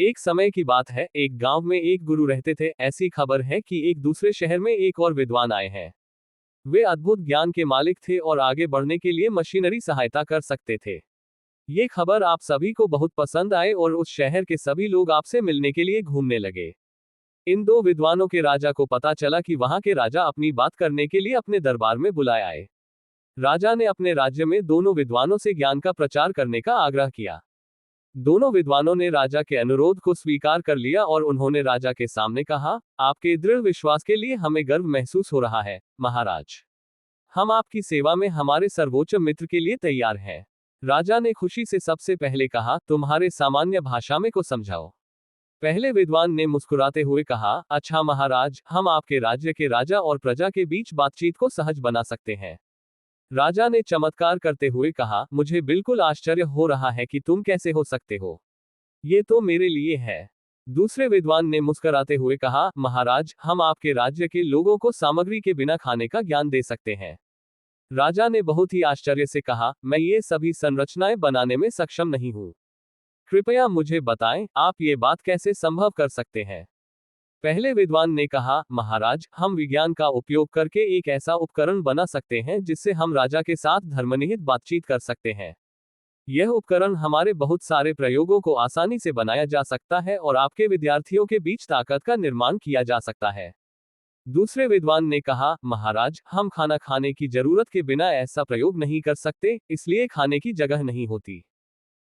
एक समय की बात है, एक गांव में एक गुरु रहते थे। ऐसी खबर है कि एक दूसरे शहर में एक और विद्वान आए हैं। वे अद्भुत ज्ञान के मालिक थे और आगे बढ़ने के लिए मशीनरी सहायता कर सकते थे। ये खबर आप सभी को बहुत पसंद आए और उस शहर के सभी लोग आपसे मिलने के लिए घूमने लगे। इन दो विद्वानों के राजा को पता चला कि वहां के राजा अपनी बात करने के लिए अपने दरबार में बुलाए आए। राजा ने अपने राज्य में दोनों विद्वानों से ज्ञान का प्रचार करने का आग्रह किया। दोनों विद्वानों ने राजा के अनुरोध को स्वीकार कर लिया और उन्होंने राजा के सामने कहा, आपके दृढ़ विश्वास के लिए हमें गर्व महसूस हो रहा है, महाराज। हम आपकी सेवा में हमारे सर्वोच्च मित्र के लिए तैयार हैं। राजा ने खुशी से सबसे पहले कहा, तुम्हारे सामान्य भाषा में को समझाओ। पहले विद्वान ने मुस्कुराते हुए कहा, अच्छा महाराज, हम आपके राज्य के राजा और प्रजा के बीच बातचीत को सहज बना सकते हैं। राजा ने चमत्कार करते हुए कहा, मुझे बिल्कुल आश्चर्य हो रहा है कि तुम कैसे हो सकते हो। ये तो मेरे लिए है। दूसरे विद्वान ने मुस्कुराते हुए कहा, महाराज, हम आपके राज्य के लोगों को सामग्री के बिना खाने का ज्ञान दे सकते हैं। राजा ने बहुत ही आश्चर्य से कहा, मैं ये सभी संरचनाएं बनाने में सक्षम नहीं हूं। कृपया मुझे बताएं, आप ये बात कैसे संभव कर सकते हैं। पहले विद्वान ने कहा, महाराज, हम विज्ञान का उपयोग करके एक ऐसा उपकरण बना सकते हैं जिससे हम राजा के साथ धर्मनिहित बातचीत कर सकते हैं। यह उपकरण हमारे बहुत सारे प्रयोगों को आसानी से बनाया जा सकता है और आपके विद्यार्थियों के बीच ताकत का निर्माण किया जा सकता है। दूसरे विद्वान ने कहा, महाराज, हम खाना खाने की जरूरत के बिना ऐसा प्रयोग नहीं कर सकते, इसलिए खाने की जगह नहीं होती।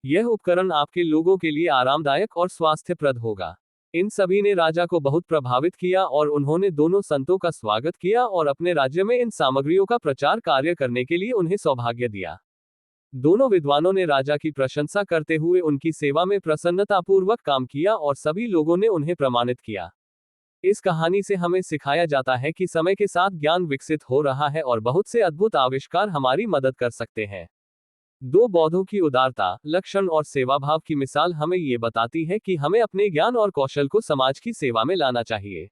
यह उपकरण आपके लोगों के लिए आरामदायक और स्वास्थ्यप्रद होगा। इन सभी ने राजा को बहुत प्रभावित किया और उन्होंने दोनों संतों का स्वागत किया और अपने राज्य में इन सामग्रियों का प्रचार कार्य करने के लिए उन्हें सौभाग्य दिया। दोनों विद्वानों ने राजा की प्रशंसा करते हुए उनकी सेवा में प्रसन्नतापूर्वक काम किया और सभी लोगों ने उन्हें प्रमाणित किया। इस कहानी से हमें सिखाया जाता है कि समय के साथ ज्ञान विकसित हो रहा है और बहुत से अद्भुत आविष्कार हमारी मदद कर सकते हैं। दो बौद्धों की उदारता, लक्षण और सेवाभाव की मिसाल हमें ये बताती है कि हमें अपने ज्ञान और कौशल को समाज की सेवा में लाना चाहिए।